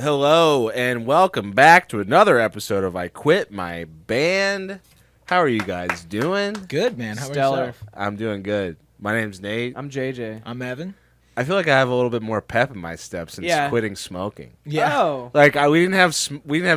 Hello and welcome back to another episode of I Quit My Band. How are you guys doing? Good, man. How Stellar. about yourself? I'm doing good. My name's Nate. I'm JJ. I'm Evan. I feel like I have a little bit more pep in my step since quitting smoking. Yeah. Oh. Like we didn't have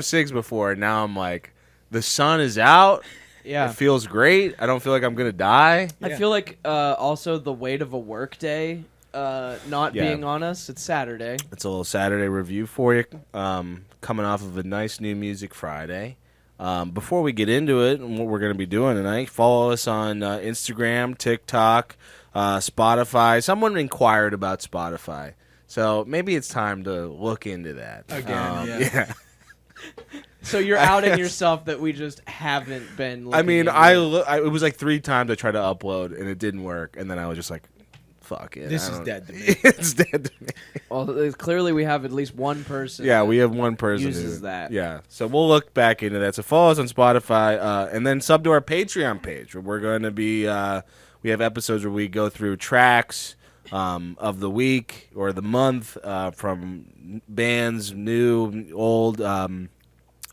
cigs before, and now I'm like, the sun is out. Yeah. It feels great. I don't feel like I'm gonna die. I Yeah. feel like also the weight of a work day not being on us. It's Saturday. It's a little Saturday review for you, coming off of a nice New Music Friday. Before we get into it and what we're going to be doing tonight, follow us on Instagram, TikTok, Spotify. Someone inquired about Spotify, so maybe it's time to look into that. Again, yeah. So you're outing yourself that we just haven't been looking I mean, into it. it was like 3 times I tried to upload, and it didn't work, and then I was just like, fuck it. This is dead to me. It's dead to me. Well, clearly we have at least one person. Yeah, we have one person uses who, that. Yeah, so we'll look back into that. So follow us on Spotify, and then sub to our Patreon page, where we're going to be. We have episodes where we go through tracks of the week or the month from bands, new, old,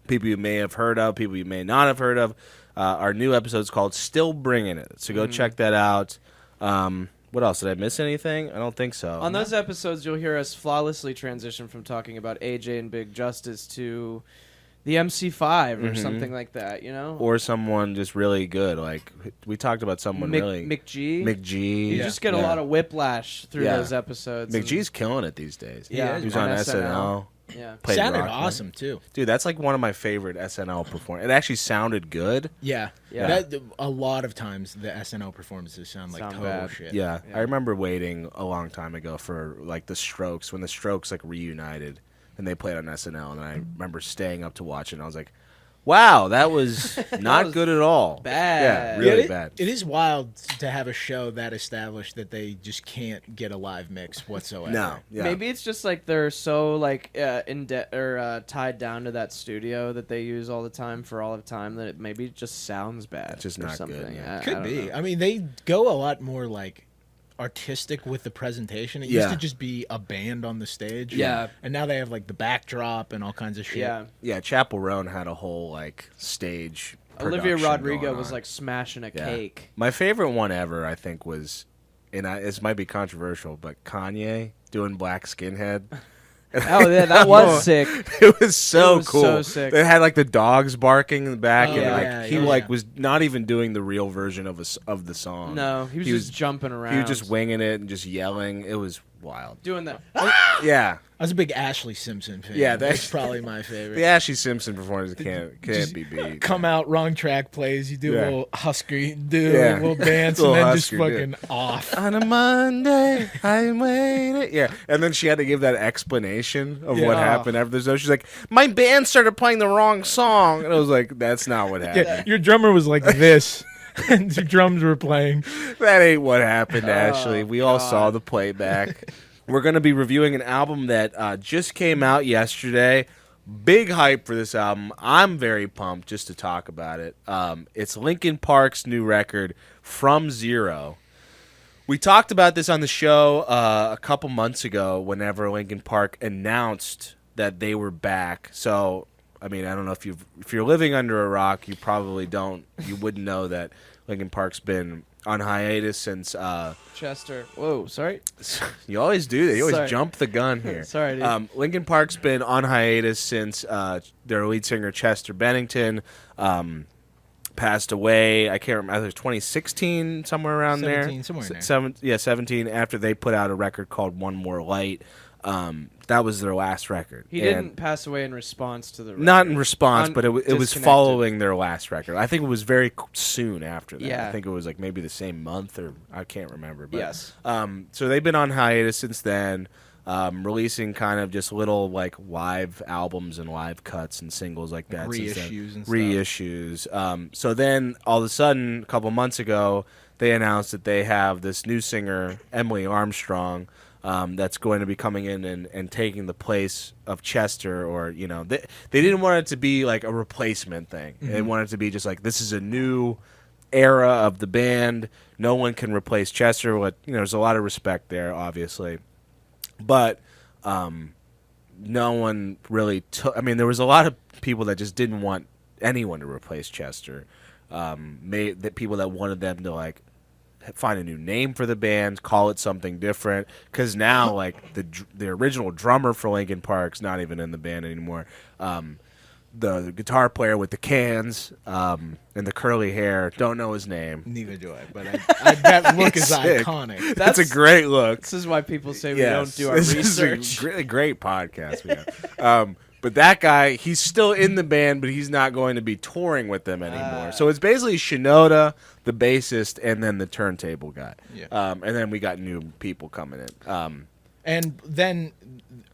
people you may have heard of, people you may not have heard of. Our new episode is called "Still Bringing It," so go check that out. What else? Did I miss anything? I don't think so. On those episodes, you'll hear us flawlessly transition from talking about AJ and Big Justice to the MC5 or something like that, you know? Or someone just really good. Like, we talked about someone really... McG. McG. You just get a lot of whiplash through Yeah. those episodes. McG's killing it these days. Yeah, He was on SNL. Yeah. Played Sounded Rockman. awesome, too. Dude, that's like one of my favorite SNL performances. It actually sounded good. Yeah. Yeah. A lot of times the SNL performances sound like total bad. shit. Yeah. I remember waiting a long time ago for like the Strokes, when the Strokes like reunited and they played on SNL, and I remember staying up to watch it, and I was like, wow, that was not was good at all. bad. Yeah, really Yeah, bad. It is wild to have a show that established that they just can't get a live mix whatsoever. No. Yeah. Maybe it's just like they're so like tied down to that studio that they use all the time for all of time that it maybe just sounds bad. It's just or not good, something. yeah. I Could don't be. know. I mean, they go a lot more like artistic with the presentation. It used to just be a band on the stage. Yeah. And now they have like the backdrop and all kinds of shit. Yeah. Yeah, Chapel Roan had a whole like stage. Olivia production Rodrigo going was on. like smashing a Yeah. cake. My favorite one ever, I think, was, and this might be controversial, but Kanye doing Black Skinhead. Oh yeah, that was sick. It was so It was cool. so sick. They had like the dogs barking in the back, Oh, and like yeah, he yeah. like was not even doing the real version of the song. No, he was just jumping around. He was just winging it and just yelling. It was wild. doing that. Yeah, I was a big Ashley Simpson fan. Yeah, that's probably my favorite. the Ashley Simpson performance can't Just be beat. Come out, wrong track plays. You do Yeah. a little husky, do Yeah. a little dance, Little and then husker, just fucking off. On a Monday, I waited. Yeah, and then she had to give that explanation of what Yeah. happened after the show. She's like, "My band started playing the wrong song," and I was like, "That's not what happened. Yeah, your drummer was like this, and the drums were playing. That ain't what happened." Ashley, we all God. saw the playback. We're gonna be reviewing an album that just came out yesterday. Big hype for this album. I'm very pumped just to talk about it. It's Linkin Park's new record, From Zero. We talked about this on the show a couple months ago whenever Linkin Park announced that they were back. So, I mean, I don't know if you're living under a rock, you probably wouldn't know that Linkin Park's been on hiatus since Chester. Whoa, sorry. you always do that. You always Sorry. jump the gun here. Sorry, dude. Linkin Park's been on hiatus since their lead singer Chester Bennington passed away. I can't remember. I think it was 2016, somewhere around 17, there. somewhere in there. 17. After they put out a record called One More Light, that was their last record. He And didn't pass away in response to the record. Not in response, but it was Disconnected. following their last record. I think it was very soon after that. Yeah. I think it was like maybe the same month, or I can't remember. But, Yes. So they've been on hiatus since then, releasing kind of just little like live albums and live cuts and singles like that. since then. Reissues and stuff. Reissues. So then all of a sudden, a couple months ago, they announced that they have this new singer, Emily Armstrong, that's going to be coming in and taking the place of Chester, or, you know, they didn't want it to be like a replacement thing. They wanted it to be just like, this is a new era of the band. No one can replace Chester. There's a lot of respect there, obviously. But no one really took. I mean, there was a lot of people that just didn't want anyone to replace Chester. That people that wanted them to like find a new name for the band, call it something different. Because now, like the original drummer for Linkin Park's not even in the band anymore. The guitar player with the cans and the curly hair, don't know his name. Neither do I, but that look is sick. iconic. That's a great look. This is why people say we don't do our this research. is a really great podcast we have. But that guy, he's still in the band, but he's not going to be touring with them anymore. So it's basically Shinoda, the bassist, and then the turntable guy. Yeah. And then we got new people coming in. And then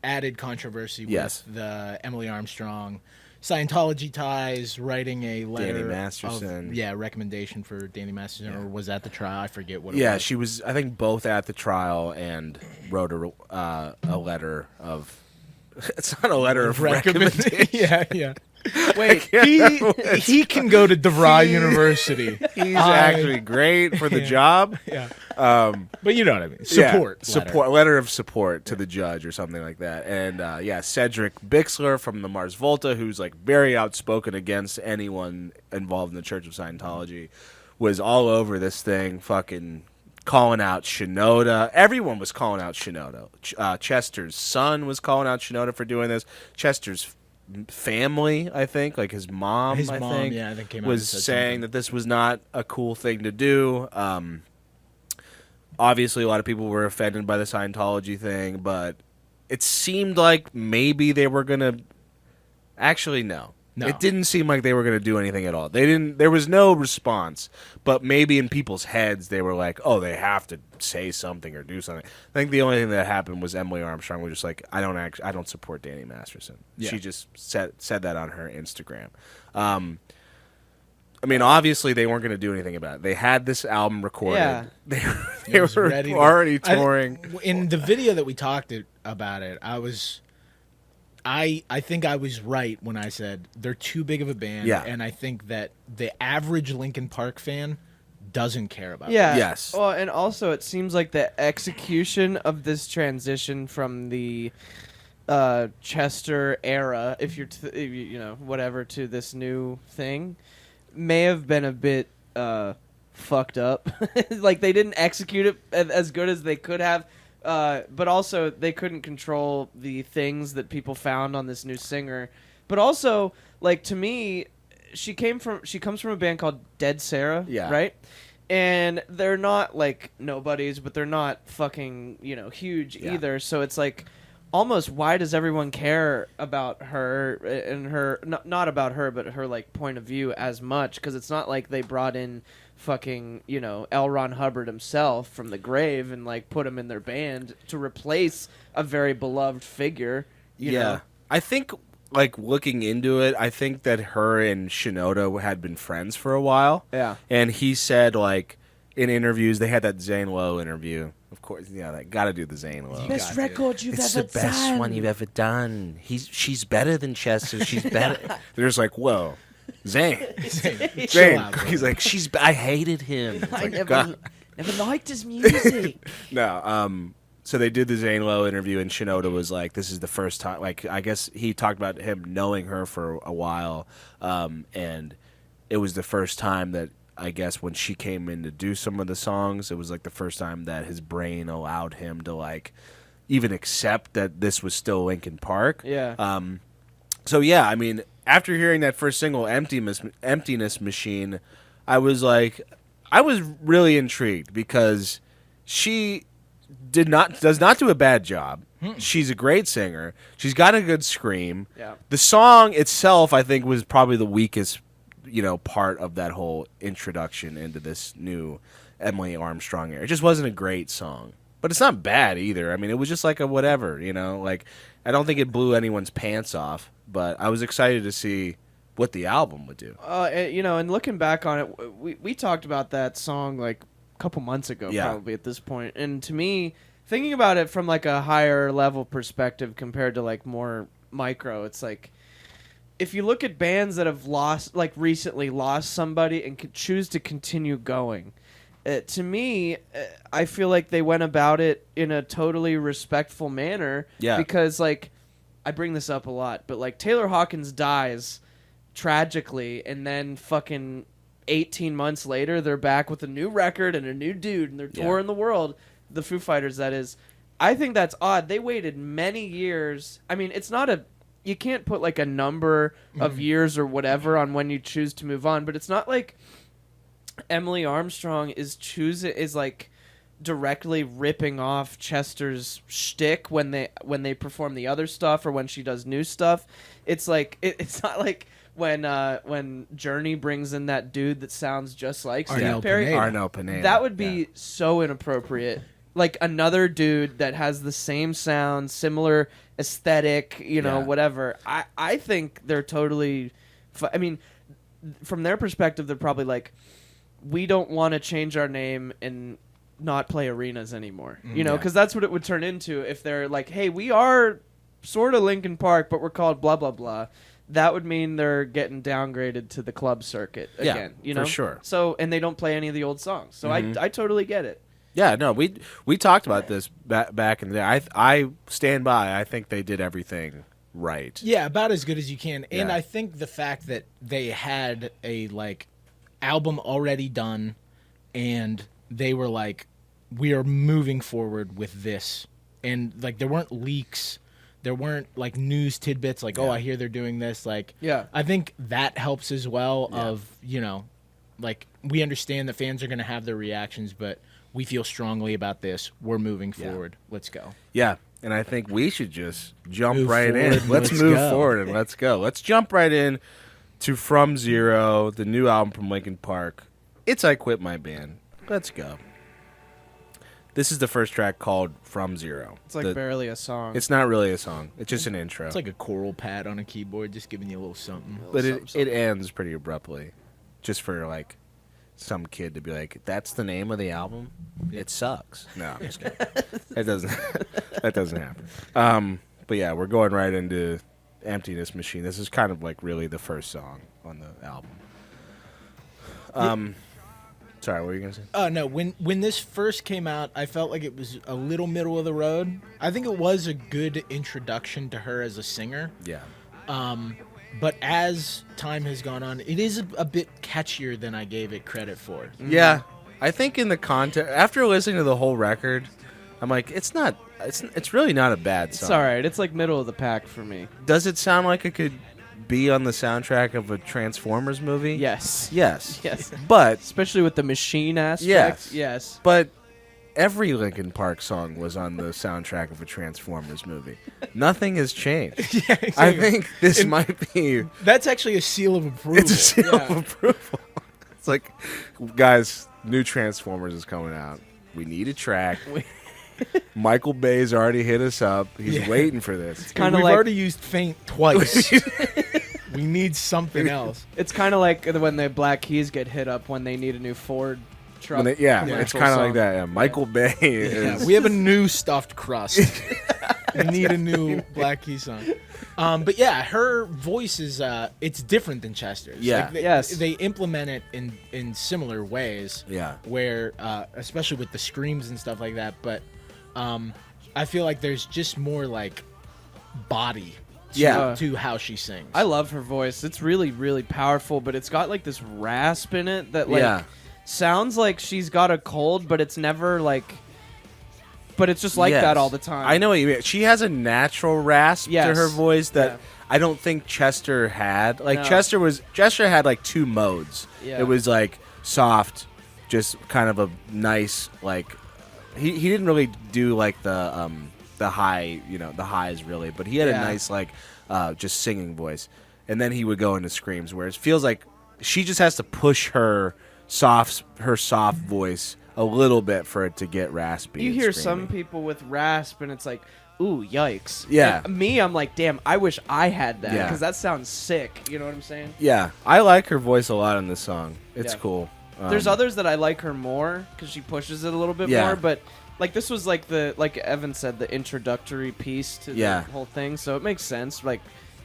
added controversy Yes. with the Emily Armstrong Scientology ties, writing a letter Danny Masterson. recommendation for Danny Masterson, or was that the trial? I forget what it Yeah, was. she was, I think, both at the trial and wrote a letter of... It's not a letter of recommendation. yeah. Wait, He can go to DeVry University. He's actually great for the job. Yeah. But you know what I mean. Support. Letter of support to the judge or something like that. And Cedric Bixler from the Mars Volta, who's like very outspoken against anyone involved in the Church of Scientology, was all over this thing, fucking calling out Shinoda. Everyone was calling out Shinoda. Chester's son was calling out Shinoda for doing this. Chester's family, I think, like his mom, I think came out was and said saying something. that this was not a cool thing to do. Obviously, a lot of people were offended by the Scientology thing, but it seemed like maybe they were gonna. Actually, no. It didn't seem like they were gonna do anything at all. They didn't. There was no response, but maybe in people's heads they were like, "Oh, they have to say something or do something." I think the only thing that happened was Emily Armstrong was just like, "I don't support Danny Masterson." Yeah. She just said that on her Instagram. I mean, obviously they weren't going to do anything about it. They had this album recorded. Yeah. They were already touring. In the video that we talked about it, I think I was right when I said they're too big of a band, and I think that the average Linkin Park fan doesn't care about it. Yes. Well, and also it seems like the execution of this transition from the Chester era, if you're whatever, to this new thing, may have been a bit fucked up. Like they didn't execute it as good as they could have. But also they couldn't control the things that people found on this new singer. But also, like, to me, she comes from a band called Dead Sara, right? And they're not like nobodies, but they're not fucking, huge either. So it's like, almost, why does everyone care about her and her, not about her, but her like point of view as much? Because it's not like they brought in fucking, L. Ron Hubbard himself from the grave and like put him in their band to replace a very beloved figure. You know? I think, like, looking into it, I think that her and Shinoda had been friends for a while. Yeah. And he said, like, in interviews, they had that Zane Lowe interview. Of course, they got to do the Zane Lowe. Best record you've ever done. It's the best one you've ever done. She's better than Chester. She's better. They're just like, whoa. Zane. He's like, I hated him. It's I like, never liked his music. No, so they did the Zane Lowe interview, and Shinoda was like, this is the first time, like, I guess he talked about him knowing her for a while, and it was the first time that, I guess, when she came in to do some of the songs, it was like the first time that his brain allowed him to, like, even accept that this was still Linkin Park. Yeah. So, yeah, I mean, after hearing that first single, Emptiness Machine, I was really intrigued because she does not do a bad job. She's a great singer. She's got a good scream. Yeah. The song itself, I think, was probably the weakest, part of that whole introduction into this new Emily Armstrong era. It just wasn't a great song. But it's not bad either. I mean, it was just like a whatever, like, I don't think it blew anyone's pants off, but I was excited to see what the album would do. And looking back on it, we talked about that song like a couple months ago, probably at this point. And to me, thinking about it from like a higher level perspective compared to like more micro, it's like, if you look at bands that have recently lost somebody and could choose to continue going, to me, I feel like they went about it in a totally respectful manner. Yeah. Because, like, I bring this up a lot, but like Taylor Hawkins dies tragically, and then fucking 18 months later, they're back with a new record and a new dude, and they're touring the world. The Foo Fighters, that is. I think that's odd. They waited many years. I mean, it's not a... You can't put like a number of years or whatever on when you choose to move on, but it's not like Emily Armstrong is like directly ripping off Chester's shtick when they perform the other stuff or when she does new stuff. It's like it's not like when Journey brings in that dude that sounds just like Steve Perry. Arnel Pineda. That would be so inappropriate. Like another dude that has the same sound, similar aesthetic, whatever. I think they're totally... I mean, from their perspective, they're probably like, we don't want to change our name and not play arenas anymore. Because that's what it would turn into if they're like, hey, we are sort of Linkin Park, but we're called blah, blah, blah. That would mean they're getting downgraded to the club circuit again. For sure. So, and they don't play any of the old songs. So I totally get it. Yeah, no, we talked about this back in the day. I stand by. I think they did everything right. Yeah, about as good as you can. And I think the fact that they had a album already done, and they were like, we are moving forward with this, and there weren't leaks. There weren't news tidbits oh, I hear they're doing this. I think that helps as well. Of we understand that fans are going to have their reactions, but we feel strongly about this. We're moving forward. Let's go. Yeah, and I think we should just jump move right forward, in. Let's move forward and let's go. Let's jump right in to From Zero, the new album from Linkin Park. It's I Quit My Band. Let's go. This is the first track called From Zero. It's barely a song. It's not really a song. It's just an intro. It's like a choral pad on a keyboard, just giving you a little something. But it ends pretty abruptly, just for some kid to be like, "That's the name of the album. It sucks." No, I'm just kidding. That doesn't happen. But yeah, we're going right into Emptiness Machine. This is kind of really the first song on the album. Sorry, what were you going to say? No, when this first came out, I felt like it was a little middle of the road. I think it was a good introduction to her as a singer. Yeah. But as time has gone on, it is a bit catchier than I gave it credit for. Yeah. I think in the context, after listening to the whole record, I'm like, it's really not a bad song. It's all right. It's middle of the pack for me. Does it sound like it could be on the soundtrack of a Transformers movie? Yes. Yes. Yes. But especially with the machine aspect. Yes. But every Linkin Park song was on the soundtrack of a Transformers movie. Nothing has changed. Yeah, exactly. I think this might be... That's actually a seal of approval. It's a seal of approval. It's like, guys, new Transformers is coming out. We need a track. Michael Bay's already hit us up. He's waiting for this. We've already used Faint twice. We need something else. It's kind of like when the Black Keys get hit up when they need a new Ford truck. It's kind of like that. Yeah. Michael Bay is... We have a new stuffed crust. We need a new Black Keys song. But yeah, her voice is it's different than Chester's. Yeah. They implement it in similar ways. Yeah. Where especially with the screams and stuff like that, but I feel like there's just more body to how she sings. I love her voice. It's really, really powerful, but it's got this rasp in it that sounds like she's got a cold, but it's never but it's just that all the time. I know what you mean. She has a natural rasp to her voice that I don't think Chester had. Chester had two modes. Yeah. It was soft, just kind of a nice he didn't really do the high, the highs really, but he had a nice just singing voice. And then he would go into screams where it feels like she just has to push her soft voice a little bit for it to get raspy. You hear some people with rasp and it's ooh, yikes. Yeah. And me, I'm damn, I wish I had that because that sounds sick. You know what I'm saying? Yeah. I like her voice a lot in this song. It's cool. There's others that I like her more because she pushes it a little bit more, but this was like Evan said, the introductory piece to the whole thing, so it makes sense.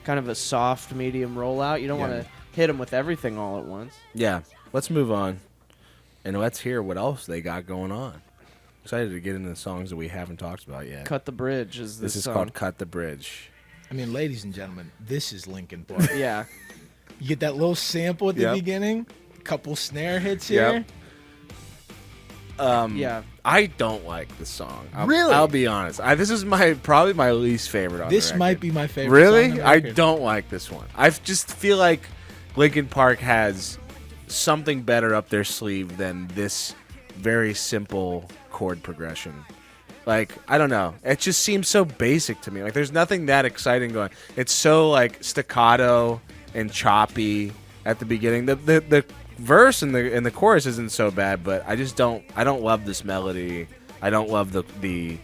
Kind of a soft, medium rollout. You don't want to hit them with everything all at once. Yeah. Let's move on, and let's hear what else they got going on. Excited to get into the songs that we haven't talked about yet. Cut the Bridge is this is song. called Cut the Bridge. I mean, ladies and gentlemen, this is Linkin Park. Yeah. You get that little sample at the beginning, a couple snare hits here. Yeah. I don't like the song. Really? I'll be honest. This is probably my least favorite on the This record. might be my favorite. Really? song on the I record. don't like this one. I just feel like Linkin Park has something better up their sleeve than this very simple chord progression. Like, I don't know. It just seems so basic to me. Like, there's nothing that exciting going. It's so, like, staccato and choppy at the beginning. The verse and the chorus isn't so bad, but I don't love this melody. I don't love the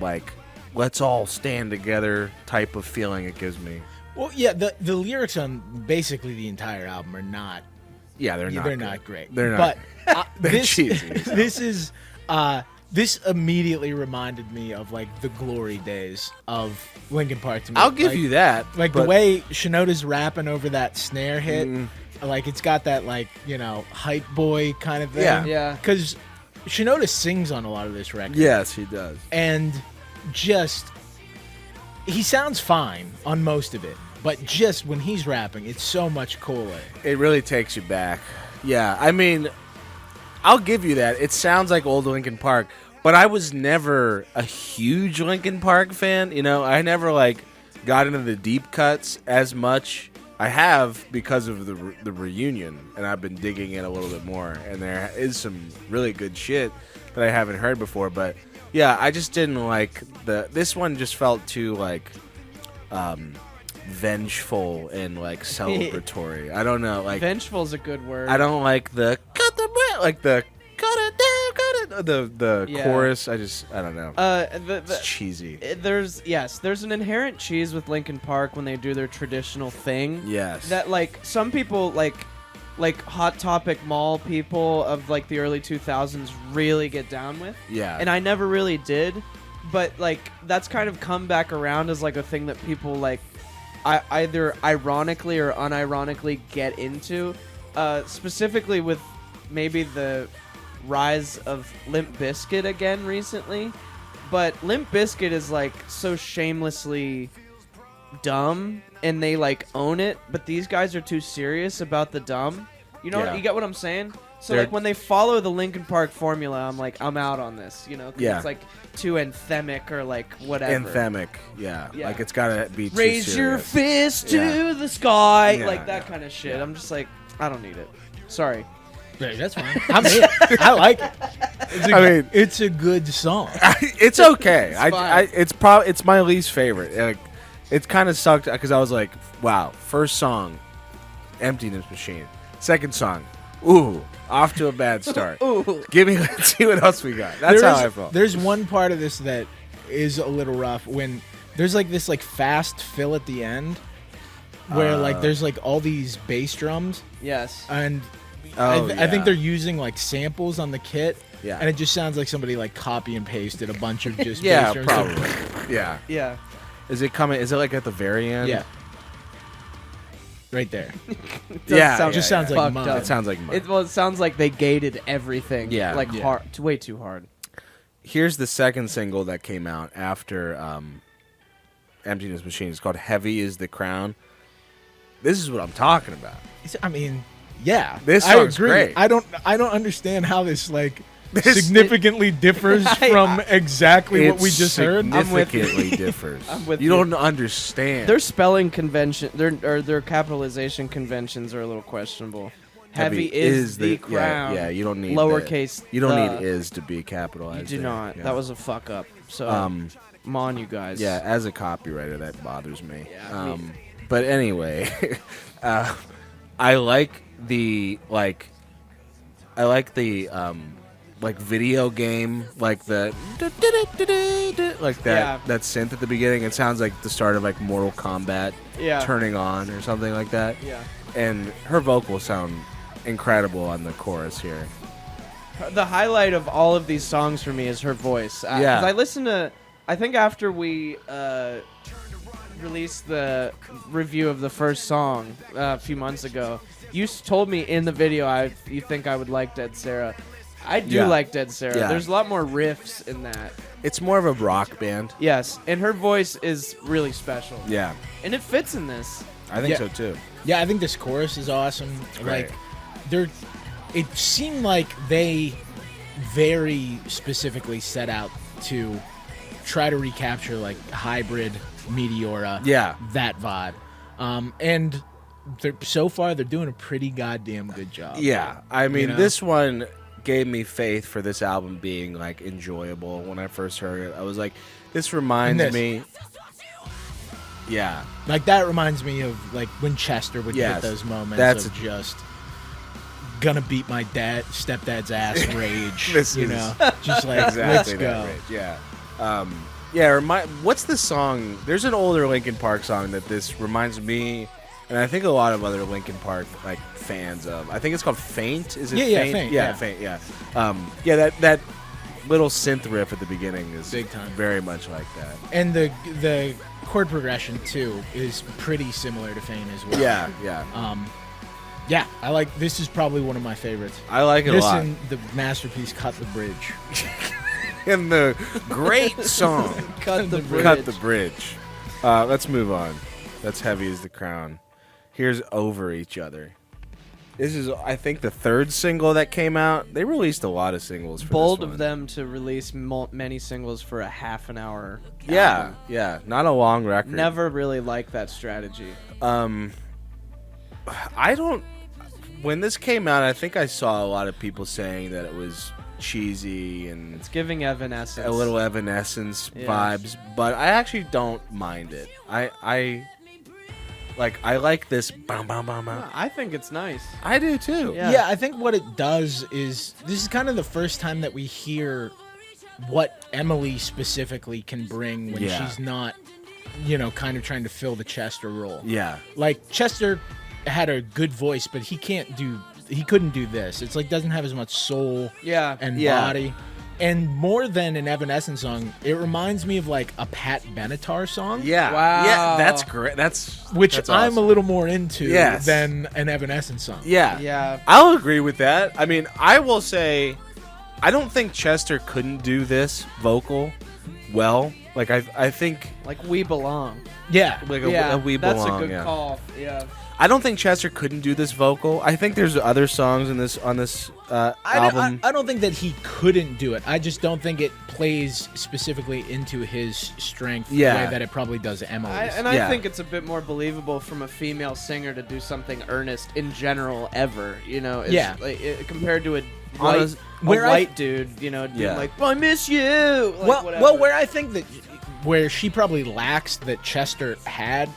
like, let's all stand together type of feeling it gives me. Well, yeah, the lyrics on basically the entire album are not. Yeah, they're not. They're good. not great. They're not. But They're this, cheesy. this is this immediately reminded me of like the glory days of Linkin Park to me. I'll give Like- you that. Like but the way Shinoda's rapping over that snare hit, like it's got that like, you know, hype boy kind of thing. Yeah. Yeah. Because Shinoda sings on a lot of this record. Yes, he does. And just he sounds fine on most of it, but just when he's rapping, it's so much cooler. It really takes you back. Yeah, I mean, I'll give you that. It sounds like old Linkin Park, but I was never a huge Linkin Park fan. You know, I never like got into the deep cuts as much. I have because of the reunion, and I've been digging in a little bit more. And there is some really good shit that I haven't heard before. But yeah, I just didn't like this one. Just felt too like vengeful and like celebratory. I don't know, like Vengeful's a good word. I don't like the cut the like the cut it down, cut it the Yeah. chorus. I don't know. It's The, cheesy. there's an inherent cheese with Linkin Park when they do their traditional thing. Yes. That like some people like Hot Topic Mall people of like the early 2000s really get down with. Yeah. And I never really did, but like that's kind of come back around as like a thing that people like either ironically or unironically get into, specifically with maybe the rise of Limp Bizkit again recently. But Limp Bizkit is like so shamelessly dumb and they like own it, but these guys are too serious about the dumb. You know, Yeah. you get what I'm saying? So They're- like when they follow the Linkin Park formula, I'm like, I'm out on this, you know? 'Cause Yeah. it's like too anthemic or like whatever. Anthemic. Yeah. Yeah. Like it's gotta be too Raise your serious. fist to Yeah. the sky, Yeah, like that yeah, kind of shit. yeah. I'm just like, I don't need it. Sorry. Right, that's fine. I'm in. I like it. It's a good song. It's okay. fine. It's my least favorite. Like, it kind of sucked because I was like, wow, first song, Emptiness Machine. Second song, ooh, off to a bad start. Ooh. Let's see what else we got. That's how I felt. There's one part of this that is a little rough when there's like this like fast fill at the end where like there's like all these bass drums Yes. and Oh, I think they're using like samples on the kit. Yeah. And it just sounds like somebody like copy and pasted a bunch of just Yeah, bass drums. probably. Yeah. Yeah. Is it coming? Is it like at the very end? Yeah. Right there. Yeah. sound just sounds like fucked mud. up. It sounds like mud. It sounds like they gated everything. Yeah. Like Yeah. hard, way too hard. Here's the second single that came out after Emptiness Machine. It's called Heavy is the Crown. This is what I'm talking about. I mean, yeah. This I song's agree. great. I don't understand how this like This- significantly differs from exactly what we just heard. I'm with you. Significantly differs. I'm with you. you. Don't understand. Their spelling convention, their capitalization conventions are a little questionable. Heavy is the crown. Yeah, you don't need lowercase. You don't the. need is to be capitalized. You do there. not. Yeah. That was a fuck up. So, come on, you guys. Yeah, as a copywriter, that bothers me. Yeah, But anyway, I like the like video game, like the like that Yeah. that synth at the beginning. It sounds like the start of like Mortal Kombat Yeah. turning on or something like that. Yeah. And her vocals sound incredible on the chorus here. The highlight of all of these songs for me is her voice. 'Cause Yeah. I listened to. I think after we released the review of the first song a few months ago, you told me in the video you think I would like Dead Sara. I do Yeah. like Dead Sara. Yeah. There's a lot more riffs in that. It's more of a rock band. Yes, and her voice is really special. Yeah, And it fits in this. I think Yeah. so too. Yeah, I think this chorus is awesome. Right. Like, it seemed like they very specifically set out to try to recapture like hybrid Meteora. Yeah. That vibe. And so far they're doing a pretty goddamn good job. Yeah, I mean, You know? this one gave me faith for this album being like enjoyable. When I first heard it, I was like, "This reminds And this. me." Yeah, Like that reminds me of like when Chester would Yes, get those moments that's of just gonna beat my stepdad's ass rage. This you is know, just like exactly let's that go. rage. Yeah, yeah. What's the song? There's an older Linkin Park song that this reminds me, and I think a lot of other Linkin Park like fans of. I think it's called "Faint." Is it? Yeah, Faint? Faint, Yeah, yeah. Faint. Yeah. Yeah. That little synth riff at the beginning is Big time. very much like that. And the chord progression too is pretty similar to Fane as well. Yeah, yeah. Yeah, I like this is probably one of my favorites. I like it a This lot. and the masterpiece Cut the Bridge. And the great song Cut the bridge. Cut the Bridge. Let's move on. That's Heavy as the Crown. Here's Over Each Other. This is, I think, the third single that came out. They released a lot of singles for Bold this one. of them to release many singles for a half an hour. Yeah, album. yeah. Not a long record. Never really liked that strategy. I don't... When this came out, I think I saw a lot of people saying that it was cheesy and It's giving Evanescence. a little Evanescence Yeah. vibes, but I actually don't mind it. I like this. Bam, bam, bam, bam. I think it's nice. I do too. Yeah. Yeah, I think what it does is this is kind of the first time that we hear what Emily specifically can bring when Yeah. she's not, you know, kind of trying to fill the Chester role. Yeah. Like Chester had a good voice, but he couldn't do this. It's like doesn't have as much soul Yeah. and Yeah. body. And more than an Evanescence song, it reminds me of like a Pat Benatar song. Yeah. Wow. Yeah, that's great. That's Which I'm awesome. a little more into Yes. than an Evanescence song. Yeah. Yeah. I'll agree with that. I mean, I will say I don't think Chester couldn't do this vocal well. Like I think Like We Belong. Yeah. like Yeah. a We That's Belong, a good yeah. call. Yeah. I don't think Chester couldn't do this vocal. I think there's other songs in this on this album. I don't think that he couldn't do it. I just don't think it plays specifically into his strength Yeah. the way that it probably does Emily's. I Yeah. think it's a bit more believable from a female singer to do something earnest in general ever. You know, it's Yeah. like, compared to a Honest- white dude, you know, being Yeah. like, I miss you. Like, well, whatever. where I think that where she probably lacks that Chester had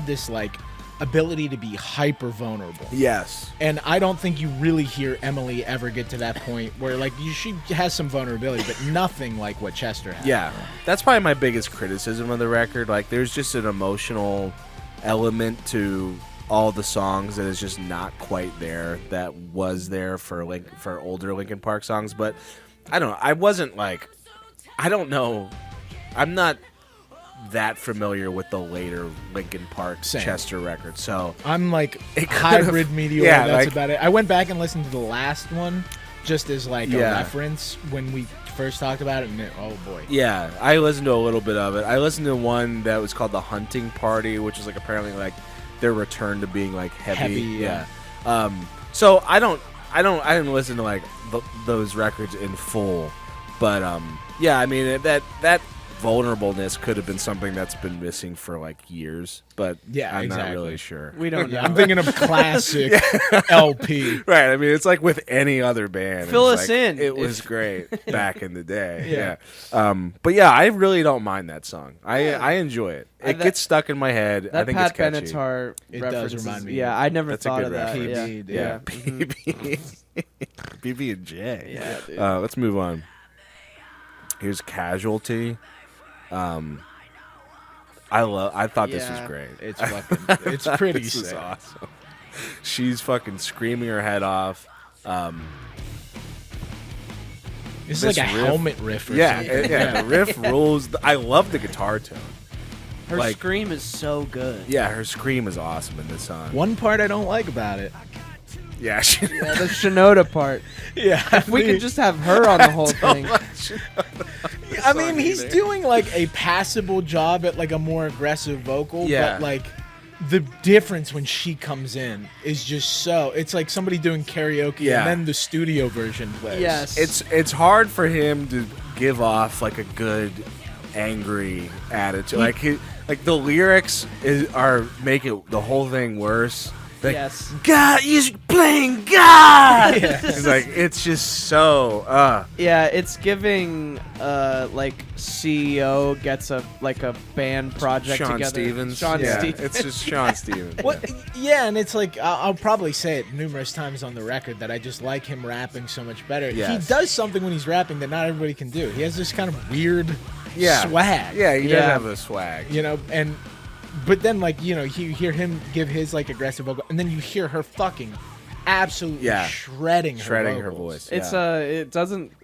this like ability to be hyper vulnerable. Yes. And I don't think you really hear Emily ever get to that point where like she has some vulnerability, but nothing like what Chester has. Yeah. That's probably my biggest criticism of the record. Like there's just an emotional element to all the songs that is just not quite there that was there for older Linkin Park songs, but I don't know. I don't know. I'm not that familiar with the later Linkin Park Same. Chester record. So I'm like It could've- hybrid Meteora. yeah, That's like- about it. I went back and listened to the last one just as like a Yeah. reference when we first talked about it, and oh boy. yeah, I listened to a little bit of it. I listened to one that was called The Hunting Party, which is like apparently like their return to being like heavy. Yeah. So I didn't listen to like those records in full, but yeah, I mean that vulnerableness could have been something that's been missing for like years, but Yeah, I'm exactly. not really sure. we don't know. I'm thinking of classic LP. Right, I mean it's like with any other band. Fill it's us like, in It was if- great back in the day. Yeah. Yeah. But yeah, I really don't mind that song. I enjoy it. It That- gets stuck in my head. I that think Pat it's catchy. Benatar It does reference remind is- me Yeah, of- I never That's a thought good of that. reference. Yeah. PB, dude. Yeah, Mhm. PB and J. Yeah, dude. Let's move on. Here's Casualty. I thought this was Yeah. great. It's fucking. It's pretty This is sick. awesome. She's fucking screaming her head off. This is This like a riff- helmet riff. Or Yeah, something. yeah. The riff rules. I love the guitar tone. Her like- scream is so good. Yeah, her scream is awesome in this song. One part I don't like about it. Yeah, she, Yeah, the Shinoda part. Yeah, We could just have her on the whole thing. I mean, he's doing like a passable job at like a more aggressive vocal, but like the difference when she comes in is just so. It's like somebody doing karaoke and then the studio version plays. Yes, it's hard for him to give off like a good angry attitude. Like the lyrics are making the whole thing worse. Like, yes. God, you're playing God. It's like it's just so. Yeah, it's giving like CEO gets a band project Sean together. Stevens. Sean Stevens. It's just Sean Stevens. What? Yeah, and it's like I'll probably say it numerous times on the record that I just like him rapping so much better. Yes. He does something when he's rapping that not everybody can do. He has this kind of weird swag. Yeah, he does have a swag. You know, but then like you hear him give his like aggressive vocal, and then you hear her fucking absolutely shredding her voice. It's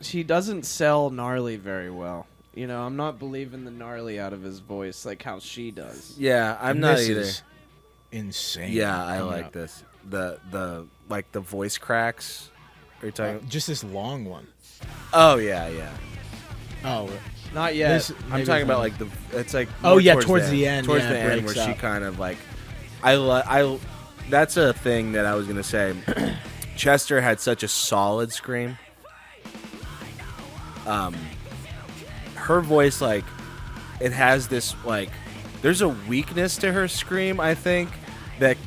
she doesn't sell gnarly very well. You know, I'm not believing the gnarly out of his voice like how she does. Yeah, I'm and not this either. Is insane. Yeah, I like this. The like the voice cracks. Are you talking? Just this long one. Oh yeah. Oh. Not yet. I'm talking about like it's like towards the end. Towards the end where she kind of like I that's a thing that I was going to say. Chester had such a solid scream. Her voice like it has this like there's a weakness to her scream, I think, that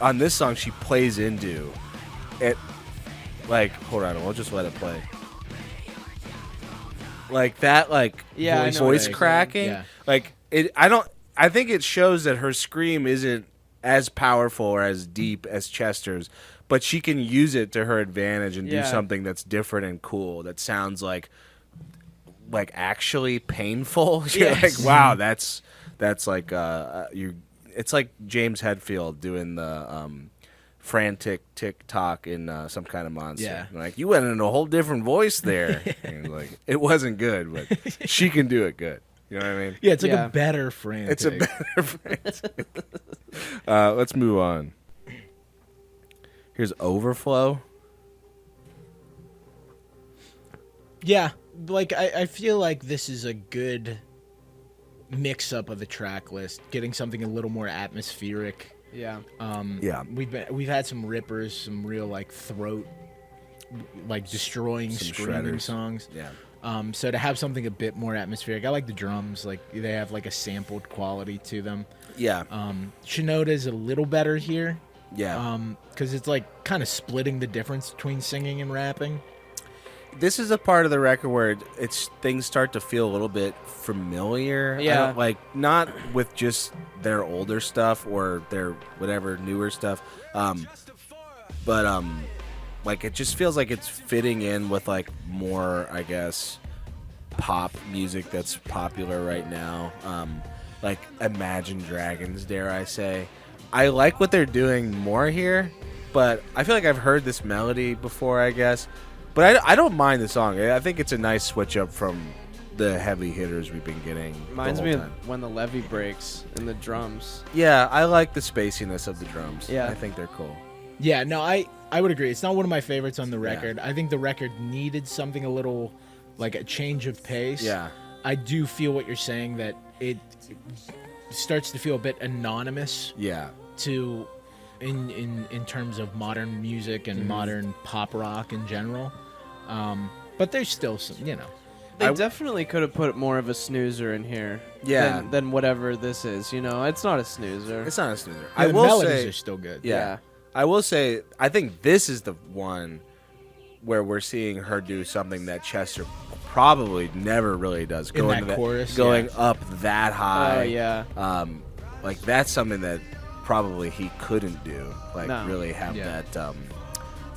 on this song she plays into. It like hold on, we'll just let it play. Like that, like voice cracking, like it. I think it shows that her scream isn't as powerful or as deep as Chester's, but she can use it to her advantage and do something that's different and cool. That sounds like actually painful. You're like, wow, that's like It's like James Hetfield doing the frantic tick-tock in Some Kind of Monster. Yeah. Like, you went in a whole different voice there. And like, it wasn't good, but she can do it good. You know what I mean? Yeah, it's like a better frantic. It's a better frantic. Let's move on. Here's Overflow. Yeah, like, I feel like this is a good mix-up of the track list, getting something a little more atmospheric. Yeah. We've had some rippers, some real like throat, like destroying, some screaming shredders. songs. Yeah. So to have something a bit more atmospheric, I like the drums. Like they have like a sampled quality to them. Yeah. Shinoda is a little better here. Yeah. Because it's like kind of splitting the difference between singing and rapping. This is a part of the record where things start to feel a little bit familiar. Yeah. Like, not with just their older stuff or their whatever newer stuff. But like, it just feels like it's fitting in with, like, more, I guess, pop music that's popular right now. Like, Imagine Dragons, dare I say. I like what they're doing more here, but I feel like I've heard this melody before, I guess. But I don't mind the song. I think it's a nice switch up from the heavy hitters we've been getting. Reminds me of when the levee breaks and the drums. Yeah, I like the spaciness of the drums. Yeah. I think they're cool. Yeah, no, I would agree. It's not one of my favorites on the record. I think the record needed something a little, like a change of pace. Yeah. I do feel what you're saying, that it starts to feel a bit anonymous. Yeah. To, in terms of modern music and modern pop rock in general. But there's still some, you know. They definitely could have put more of a snoozer in here. Yeah. Than whatever this is. You know, it's not a snoozer. It's not a snoozer. Yeah, the melodies are still good. Yeah. I will say, I think this is the one where we're seeing her do something that Chester probably never really does. In that chorus, going up that high. Oh, yeah. Like, that's something that probably he couldn't do. Like, really have that...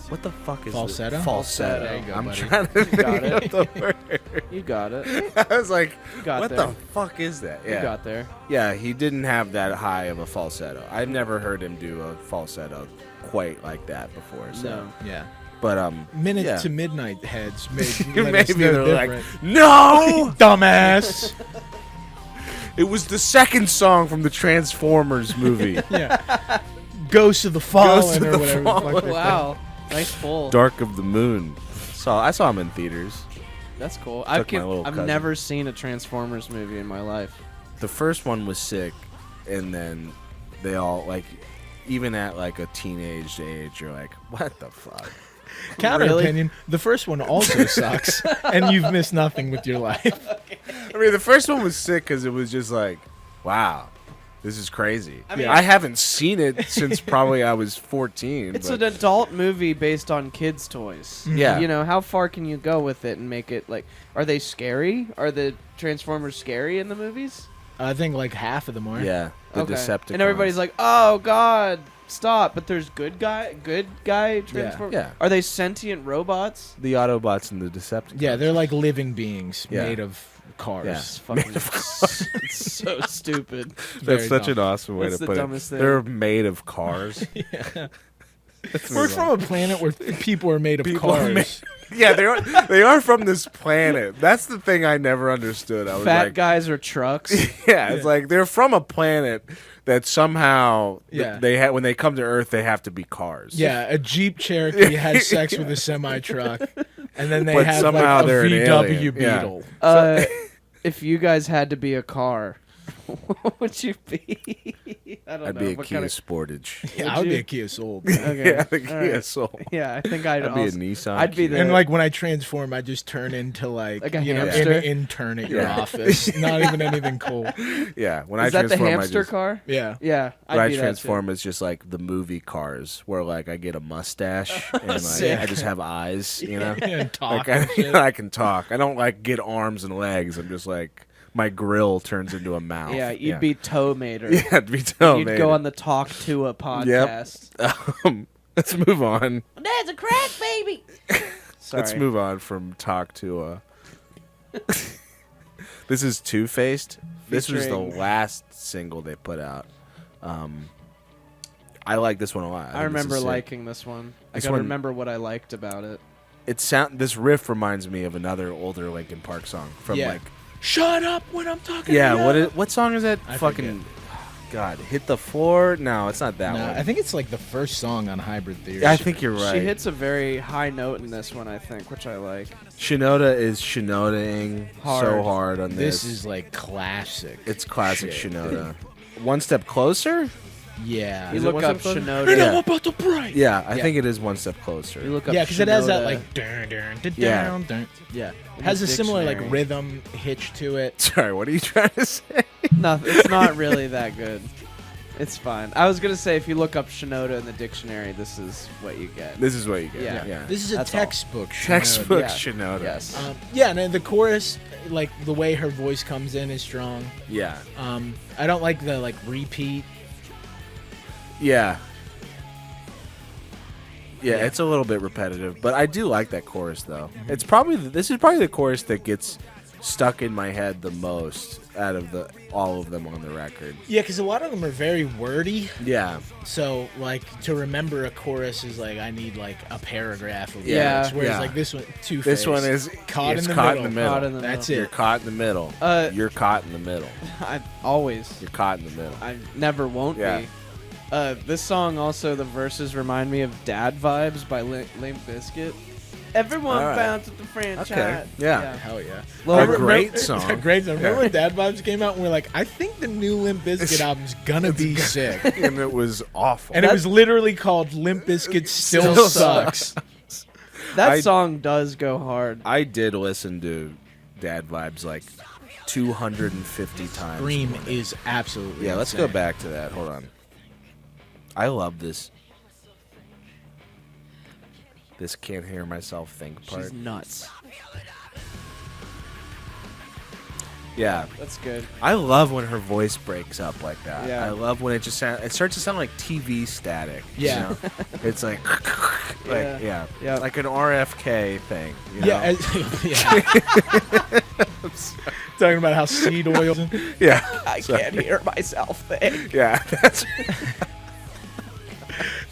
what the fuck is falsetto? It? Falsetto. There you go, I'm buddy. trying to think of the word. You got it. I was like, got what there. the fuck is that? Yeah. You got there. Yeah, he didn't have that high of a falsetto. I've never heard him do a falsetto quite like that before. So. No. Yeah. But Minute to Midnight heads maybe maybe they're like, different. no, dumbass. It was the second song from the Transformers movie. Yeah. Ghost of the Fallen or whatever. Wow. Nice pull. Dark of the Moon. I saw him in theaters. That's cool. Took my little I've cousin. never seen a Transformers movie in my life. The first one was sick, and then they all like, even at like a teenage age, you're like, what the fuck? Counter Really? opinion. The first one also sucks, and you've missed nothing with your life. I mean, the first one was sick because it was just like, wow, this is crazy. I mean- I haven't seen it since probably I was 14. It's but an adult movie based on kids' toys. Yeah. You know, how far can you go with it and make it like? Are they scary? Are the Transformers scary in the movies? I think like half of them are. yeah, the Decepticons. And everybody's like, "Oh God, stop!" But there's good guy Transformers. Yeah. Are they sentient robots? the Autobots and the Decepticons. Yeah, they're like living beings Yeah. made of cars. Yeah. It's fucking it's so stupid. Very That's such dumb. an awesome way That's to the put it. dumbest thing. They're made of cars. We're from a planet where people are made of People are cars. Yeah, they are from this planet. That's the thing I never understood. I was Fat like, guys are trucks. yeah, it's like they're from a planet that somehow Yeah. they when they come to Earth they have to be cars. Yeah, a Jeep Cherokee has sex with a semi truck, and then they But have somehow like a they're an VW alien. Yeah. Beetle. If you guys had to be a car, what would you be? I don't I'd know. be a What Kia kind of- Sportage. Yeah, Would I would be you? a Kia Soul. Okay. Yeah, the All Kia right. Soul. Yeah, I think I'd I'd be a also, Nissan. I'd be Kia. the And like when I transform, I just turn into like, Like a you know, hamster? an intern at your Yeah. office. Not even anything cool. Yeah, when Is I that the transform, hamster I just, car? Yeah. Yeah, When I'd I be that transform, it's just like the movie Cars, where like I get a mustache and like Sick. I just have eyes, you know. And talk. Like and shit. I can talk. I don't like get arms and legs. I'm just like my grill turns into a mouth. too. Yeah, you'd be Toe Mater. Yeah, it'd be Toe You'd Mater. go on the Talk to a podcast. Let's move on. Dad's a crack baby. Sorry. Let's move on from talk to This is Two Faced. This was the Featuring- last single they put out. I like this one a lot. I think this remember is sick. liking this one. I This gotta one- remember what I liked about it. This riff reminds me of another older Linkin Park song from Yeah. like Shut up when I'm talking. yeah. to you. What song is that? I Fucking God, Hit the Floor. No, it's not that No, one. I think it's like the first song on Hybrid Theory. I think you're right. She hits a very high note in this one, I think, which I like. Shinoda is Shinodaing so Hard. hard on this. This is like classic. It's classic shit. Shinoda. One Step Closer. Yeah. You Is it look One up Step Closer? Shinoda. Yeah. about to break. Yeah, I Yeah. think it is One Step Closer. You look up Yeah, because it has that Shinoda. like dun, dun, dun, Yeah. dun, dun. Yeah. In Has the a similar like dictionary. rhythm hitch to it. Sorry, what are you trying to say? No, it's not really that good. It's fine. I was gonna say if you look up Shinoda in the dictionary, this is what you get. This is what you get. Yeah. Yeah. This is a That's all. textbook. Shinoda. Textbook Yeah. Shinoda. Yes. Yeah, and then the chorus, like the way her voice comes in is strong. Yeah. I don't like the like repeat. Yeah. Yeah, Yeah. it's a little bit repetitive, but I do like that chorus though. It's probably this is probably the chorus that gets stuck in my head the most out of all of them on the record. Yeah, because a lot of them are very wordy. Yeah. So like to remember a chorus is like I need like a paragraph of Yeah. lyrics. Whereas Yeah. like this one, Two This one is Caught it's in the caught middle. in the middle. Caught in the That's middle. You're it. caught in the middle. You're caught in the middle. I always. You're caught in the middle. I never won't Yeah. be. This song also, the verses remind me of Dad Vibes by Limp Bizkit. Everyone All right. bounce at the franchise. Okay. Yeah. Hell yeah. Well, A remember- great song. Great song. Remember Yeah. when Dad Vibes came out and we're like, I think the new Limp Bizkit album's gonna be sick. And it was awful. And it was literally called Limp Bizkit Still Still Sucks. That I- song does go hard. I did listen to Dad Vibes like 250 times. Scream is absolutely Yeah, let's insane. go back to that. Hold on. I love this. This can't hear myself think part. She's nuts. Yeah, That's good. I love when her voice breaks up like that. Yeah. I love when it just it starts to sound like TV static. Yeah. You know? It's like, Yeah. Yeah. like an RFK thing. You know? Yeah, yeah. Talking about how seed oil. yeah, I can't hear myself think. yeah. That's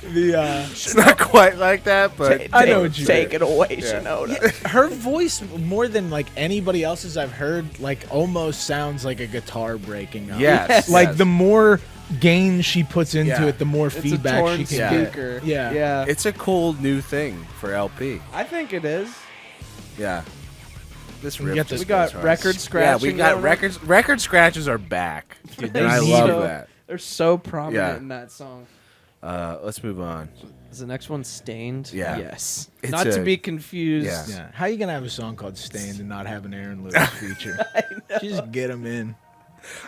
The it's not quite like that, but I know what you Take mean. it away, Yeah. Shinoda. her voice more than like anybody else's I've heard like almost sounds like a guitar breaking up. yes, Like yes. the more gain she puts into Yeah. it, the more It's a feedback torn she can Yeah. get. speaker. Yeah. Yeah. It's a cool new thing for LP. I think it is. Yeah. This We riff got just We got goes hard. record Yeah, scratching. we got going on. records. Record scratches are back, Dude, and I they're love so- that. They're so prominent Yeah. in that song. Let's move on. Is the next one Stained? Yeah. Yes. It's Not to a- be confused. Yeah. Yeah. How you gonna have a song called "Stained" and not have an Aaron Lewis feature? Just get him in.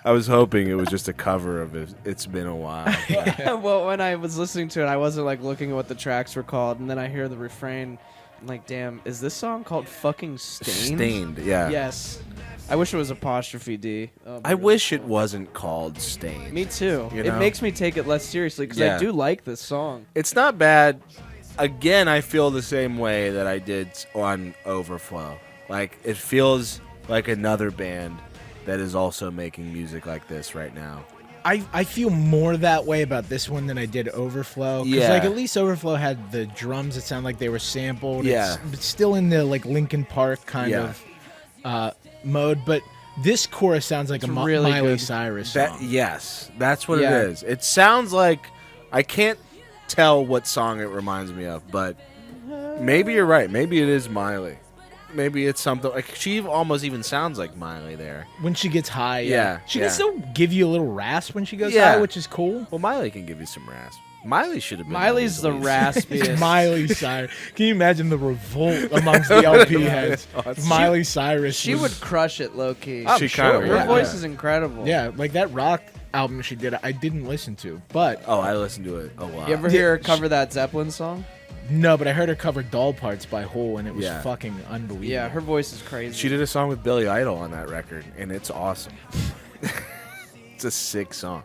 I was hoping it was just a cover of it. It's been a while. Well, when I was listening to it, I wasn't like looking at what the tracks were called, and then I hear the refrain. I'm like, damn, is this song called fucking Stained? Stained, yeah. Yes. I wish it was apostrophe D. Oh, I wish it wasn't called Stained. Me too. You It know? makes me take it less seriously because Yeah. I do like this song. It's not bad. Again, I feel the same way that I did on Overflow. Like, it feels like another band that is also making music like this right now. I feel more that way about this one than I did Overflow. 'Cause, Yeah. like, at least Overflow had the drums that sound like they were sampled. Yeah. It's still in the, like, Linkin Park kind Yeah. of mode. But this chorus sounds like It's a really Miley good. Cyrus That song. yes, that's what Yeah. it is. It sounds like I can't tell what song it reminds me of, but maybe you're right. Maybe it is Miley. Maybe it's something like she almost even sounds like Miley there. When she gets high, Yeah, She yeah. can still give you a little rasp when she goes Yeah. high, which is cool. Well, Miley can give you some rasp. Miley should have been. Miley's the least. raspiest. Miley Cyrus. Can you imagine the revolt amongst the LP heads? Miley Cyrus. She was- would crush it low key. I'm She sure, kinda Her would, voice yeah. is incredible. Yeah, like that rock album she did, I didn't listen to, but Oh, I listened to it a lot. You ever hear her cover that Zeppelin song? no, but I heard her cover "Doll Parts" by Hole, and it was Yeah. fucking unbelievable. Yeah, her voice is crazy. She did a song with Billy Idol on that record, and it's awesome. It's a sick song.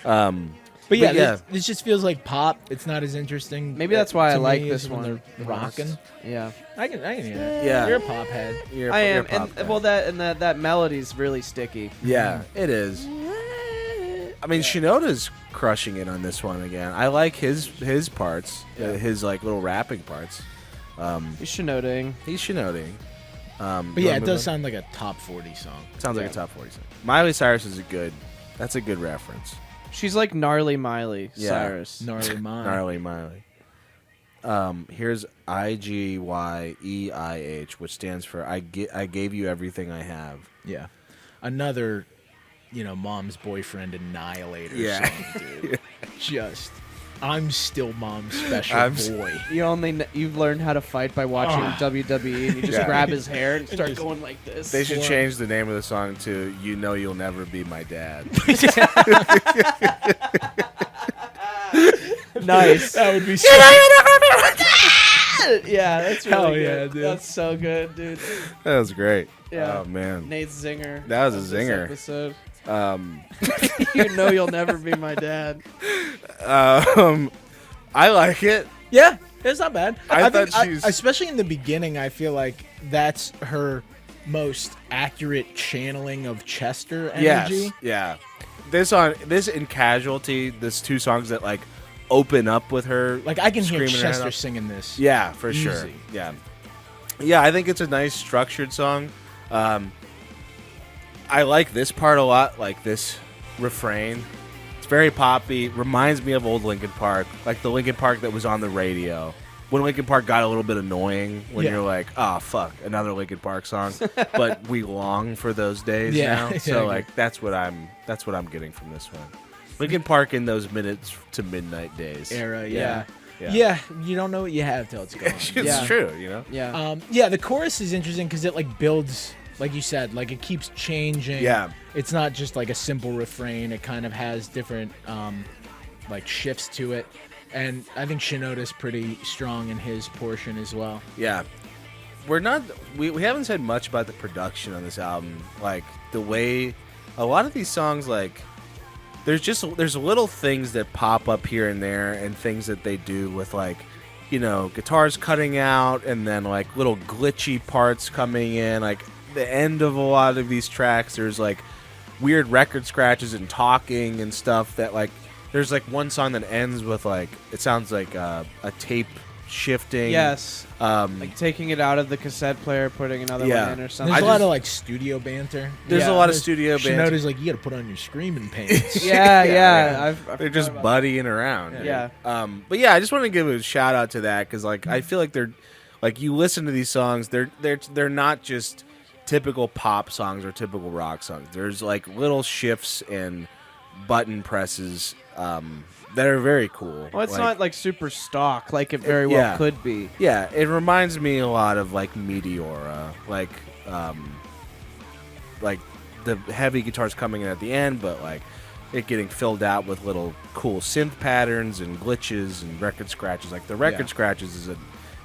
but yeah, but yeah. This just feels like pop. It's not as interesting. Maybe that's why I to like me this as when one. they're rocking. Yeah, I can hear that. Yeah. You're a pop head. You're- I am, you're a pop and guy. well, that melody's really sticky. Yeah, it is. I mean, Shinoda's crushing it on this one again. I like his parts, his like little rapping parts. He's Shinodaing. He's Shinodaing. But yeah, it does sound like a top 40 song. sounds like yeah. a top 40 song. Miley Cyrus is that's a good reference. She's like gnarly Miley Yeah. Cyrus. Gnarly Mind. Gnarly Miley. Here's IGYEIH, which stands for I gave you everything I have. Yeah. Another, mom's boyfriend annihilator Yeah. song, dude. Just, I'm still mom's special I'm boy. You've learned how to fight by watching WWE, and you just Yeah. grab his hair and start just- going like this. They should Wow. change the name of the song to "You Know You'll Never Be My Dad." Nice. That would be so Yeah, that's Hell really yeah, good. dude. That's so good, dude. That was great. Yeah. Oh man. Nate Zinger. That was a of this zinger. Episode. Um, You know you'll never be my dad. I like it. Yeah, it's not bad. I think thought she's- especially in the beginning, I feel like that's her most accurate channeling of Chester energy. Yes. Yeah. This in Casualty, there's two songs that like open up with her. Like I can hear screaming her head Chester off. singing this. Yeah, for sure. Easy. Yeah. Yeah, I think it's a nice structured song. I like this part a lot, like this refrain. It's very poppy. Reminds me of old Linkin Park, like the Linkin Park that was on the radio. When Linkin Park got a little bit annoying, when Yeah. you're like, "Oh fuck, another Linkin Park song," but we long for those days Yeah, now. yeah, So yeah. like that's what I'm getting from this one. Linkin Park in those minutes to midnight days. Era, Yeah. yeah. You don't know what you have till it's gone. It's Yeah. true, you know. Yeah. Yeah, the chorus is interesting because it like builds, like you said, like it keeps changing. Yeah. It's not just like a simple refrain. It kind of has different like shifts to it. And I think Shinoda's pretty strong in his portion as well. Yeah. We haven't said much about the production on this album. Like the way a lot of these songs, like there's little things that pop up here and there and things that they do with like, guitars cutting out and then like little glitchy parts coming in. Like the end of a lot of these tracks, there's like weird record scratches and talking and stuff that like there's like one song that ends with like it sounds like a tape shifting. Yes. Like Taking it out of the cassette player, putting another Yeah. one in or something. There's I a lot just- of like studio banter. There's a lot of studio Shinoda's bands. like, you got to put on your screaming pants. Yeah, Yeah, yeah. yeah. I've They're just buddying around. Yeah. But yeah, I just want to give a shout out to that because like I feel like they're like you listen to these songs, they're not just typical pop songs or typical rock songs. There's like little shifts and button presses that are very cool. Well, it's like, not like super stock like it very well could be. Yeah, it reminds me a lot of like Meteora, like the heavy guitars coming in at the end, but like it getting filled out with little cool synth patterns and glitches and record scratches. Like the record scratches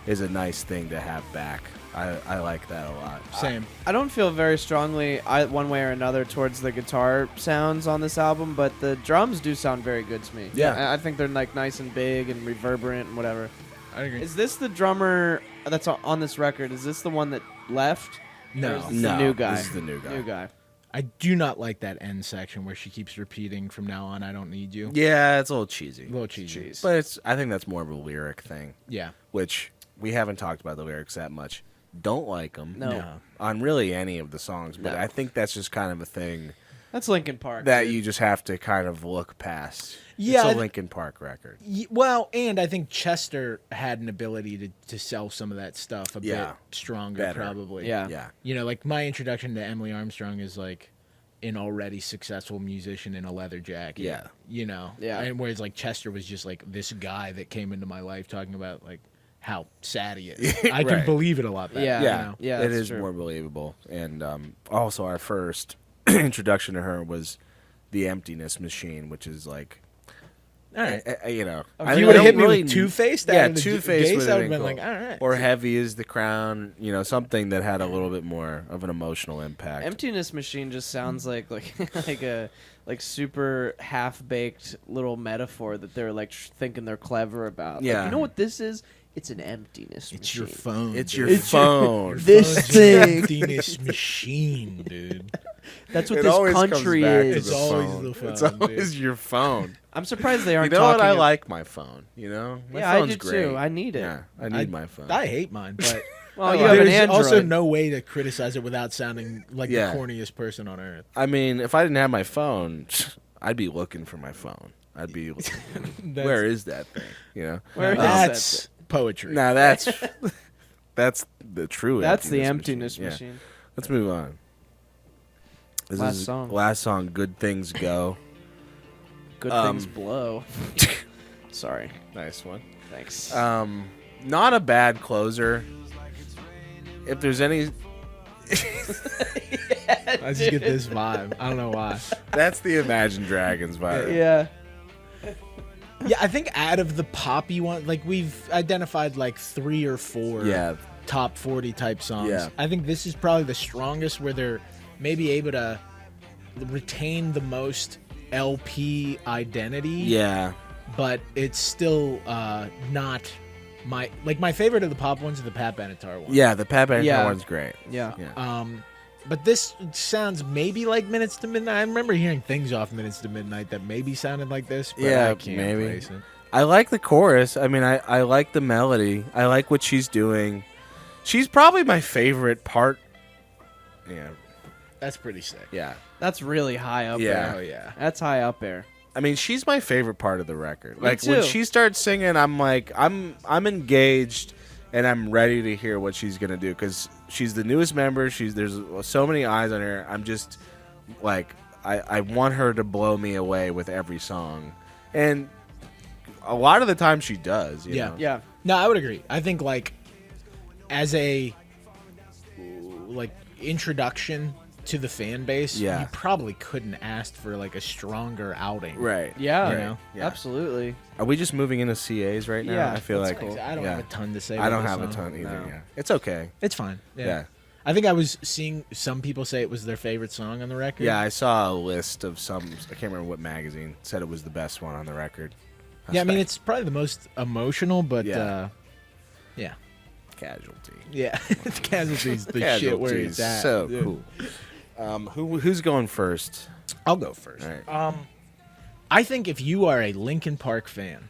is a nice thing to have back. I like that a lot. Same. I don't feel very strongly one way or another towards the guitar sounds on this album, but the drums do sound very good to me. Yeah. I think they're like nice and big and reverberant and whatever. I agree. Is this the drummer that's on this record? Is this the one that left? No. Or is this the new guy. This is the new guy. New guy. I do not like that end section where she keeps repeating from now on, I don't need you. Yeah, it's a little cheesy. A little cheesy. But I think that's more of a lyric thing. Yeah. Which we haven't talked about the lyrics that much. Don't like them. No. On really any of the songs, but No. I think that's just kind of a thing That's Linkin Park. that dude. you just have to kind of look past. Yeah, It's a Linkin Park record. Well, and I think Chester had an ability to sell some of that stuff a bit stronger, Better. probably. Yeah. Yeah. You know, like my introduction to Emily Armstrong is like an already successful musician in a leather jacket. Yeah. You know? Yeah. And whereas like Chester was just like this guy that came into my life talking about like how sad he is. I can Right. believe it a lot better. Yeah. you Yeah, know? Yeah, it that's is true. more believable. And also, our first introduction to her was the Emptiness Machine, which is like, All right. you know, If you would have hit me with Two-Faced, yeah, out of the Two-Faced Gaze, would I have would have been been cool. like, all right. Or Heavy is the Crown, you know, something that had a little bit more of an emotional impact. Emptiness Machine just sounds like like a super half baked little metaphor that they're like thinking they're clever about. Yeah. Like, you know what this is? It's an emptiness It's machine. your phone. It's dude. your phone. This Phone's thing. an emptiness machine, dude. That's what It this always comes country back to is. It's the always phone. the phone, It's always dude. your phone. I'm surprised they You aren't know what? talking. I like my phone. You know, my Yeah, I phone's do great. too. I need it. Yeah, I need my phone. I hate mine, but Well, you have an there's Android. also no way to criticize it without sounding like Yeah. the corniest person on earth. I mean, if I didn't have my phone, I'd be looking for my phone. I'd be, where is that thing? You know, Where is That's poetry. now that's the true. That's the emptiness Yeah. machine. Let's move on. This Last is song. Last song. Good things go. Good things blow. Sorry. Nice one. Thanks. Not a bad closer. If there's any, I just get this vibe. I don't know why. that's the Imagine Dragons vibe. yeah. Yeah, I think out of the poppy one, like we've identified like 3 or 4 Yeah. top 40 type songs. Yeah. I think this is probably the strongest where they're maybe able to retain the most LP identity. Yeah. But it's still not my favorite of the pop ones are the Pat Benatar one. Yeah. The Pat Benatar Yeah. one's great. Yeah. Yeah. But this sounds maybe like Minutes to Midnight. I remember hearing things off Minutes to Midnight that maybe sounded like this, but Yeah, I can't maybe. place it. I like the chorus. I mean, I like the melody. I like what she's doing. She's probably my favorite part. Yeah. That's pretty sick. Yeah. That's really high up Yeah. Oh there. yeah. That's high up there. I mean, she's my favorite part of the record. Me Like when too. she starts singing, I'm like, I'm engaged, and I'm ready to hear what she's gonna do because she's the newest member. There's so many eyes on her. I'm just like, I want her to blow me away with every song, and a lot of the time she does. You know? Yeah. No, I would agree. I think like as a like introduction to the fan base, Yeah. you probably couldn't ask for like a stronger outing. Right. Yeah. You know? Yeah. Absolutely. Are we just moving into CAs right now? Yeah, I feel that's like cool. I don't yeah. have a ton to say. I don't about have a this song. ton either. No. Yeah. It's okay. It's fine. Yeah. I think I was seeing some people say it was their favorite song on the record. Yeah, I saw a list of some. I can't remember what magazine said it was the best one on the record. Yeah, I mean it's probably the most emotional, but Yeah. yeah. Casualty. Yeah. Casualty's the shit where it's at. So Yeah. cool. Who's going first? I'll go first. All right. I think if you are a Linkin Park fan,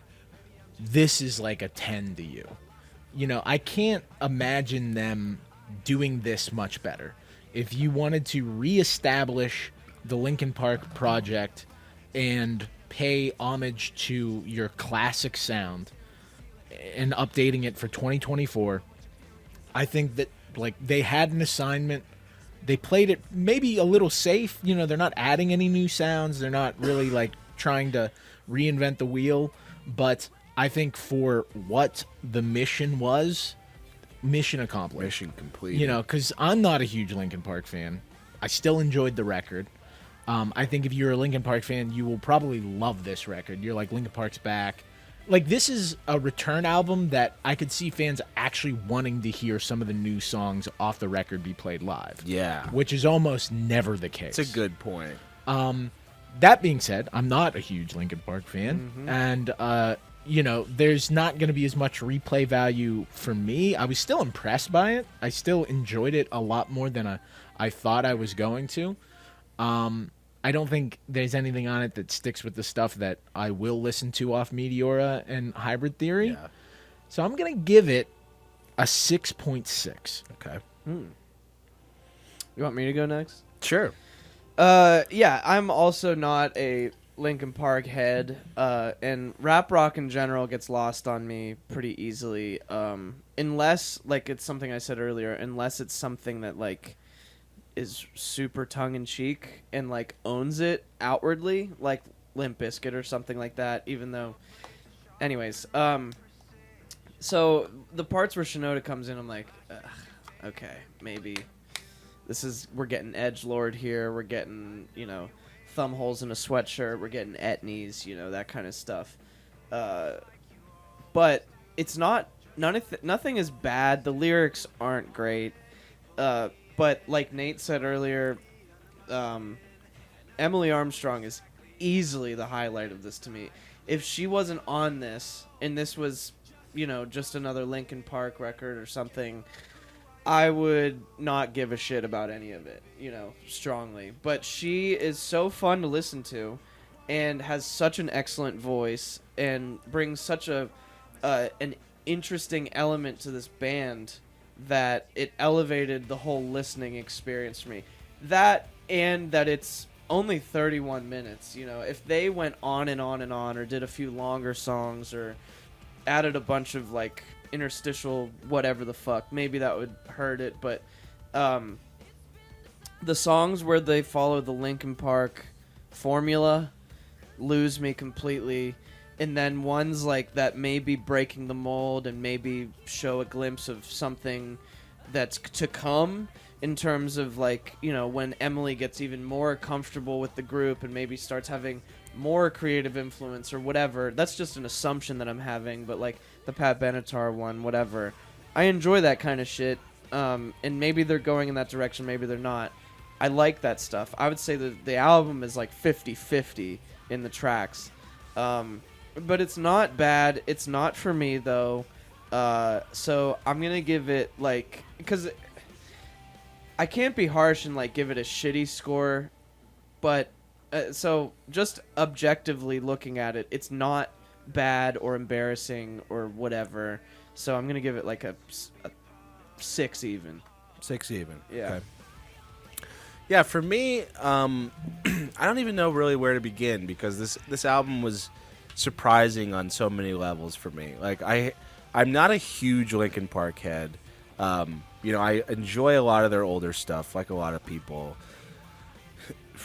this is like a 10 to you. You know, I can't imagine them doing this much better. If you wanted to reestablish the Linkin Park project and pay homage to your classic sound and updating it for 2024, I think that like they had an assignment They played it maybe a little safe. You know, they're not adding any new sounds. They're not really like trying to reinvent the wheel. But I think for what the mission was, mission accomplished. Mission complete. You know, because I'm not a huge Linkin Park fan. I still enjoyed the record. I think if you're a Linkin Park fan, you will probably love this record. You're like, Linkin Park's back. Like, this is a return album that I could see fans actually wanting to hear some of the new songs off the record be played live. Yeah. Which is almost never the case. It's a good point. That being said, I'm not a huge Linkin Park fan. Mm-hmm. And, you know, there's not going to be as much replay value for me. I was still impressed by it. I still enjoyed it a lot more than I thought I was going to. I don't think there's anything on it that sticks with the stuff that I will listen to off Meteora and Hybrid Theory. Yeah. So I'm going to give it a 6.6. Okay. You want me to go next? Sure. Yeah, I'm also not a Linkin Park head, and rap rock in general gets lost on me pretty easily, unless, like, it's something I said earlier, unless it's something that, like, is super tongue-in-cheek and, like, owns it outwardly, like Limp Bizkit or something like that, even though... Anyways, so the parts where Shinoda comes in, I'm like, okay, maybe we're getting edgelord here, we're getting, you know, thumb holes in a sweatshirt, we're getting etnies, you know, that kind of stuff. But it's not, nothing is bad, the lyrics aren't great, but like Nate said earlier, Emily Armstrong is easily the highlight of this to me. If she wasn't on this, and this was, you know, just another Linkin Park record or something, I would not give a shit about any of it, you know, strongly. But she is so fun to listen to and has such an excellent voice and brings such an interesting element to this band that it elevated the whole listening experience for me. That, and that it's only 31 minutes, you know. If they went on and on and on, or did a few longer songs, or added a bunch of, like, interstitial whatever the fuck, maybe that would hurt it. But the songs where they follow the Linkin Park formula lose me completely. And then ones like that maybe breaking the mold and maybe show a glimpse of something that's to come in terms of, like, you know, when Emily gets even more comfortable with the group and maybe starts having more creative influence or whatever. That's just an assumption that I'm having, but, like, the Pat Benatar one, whatever. I enjoy that kind of shit, and maybe they're going in that direction, maybe they're not. I like that stuff. I would say that the album is like 50-50 in the tracks. But it's not bad. It's not for me, though. So I'm going to give it, like... Because I can't be harsh and, like, give it a shitty score. But, so just objectively looking at it, it's not bad or embarrassing or whatever. So I'm going to give it, like, a 6 even. 6 even. Yeah. Okay. Yeah, for me, I don't even know really where to begin, because this album was surprising on so many levels for me. Like, I'm not a huge Linkin Park head. You know, I enjoy a lot of their older stuff, like a lot of people.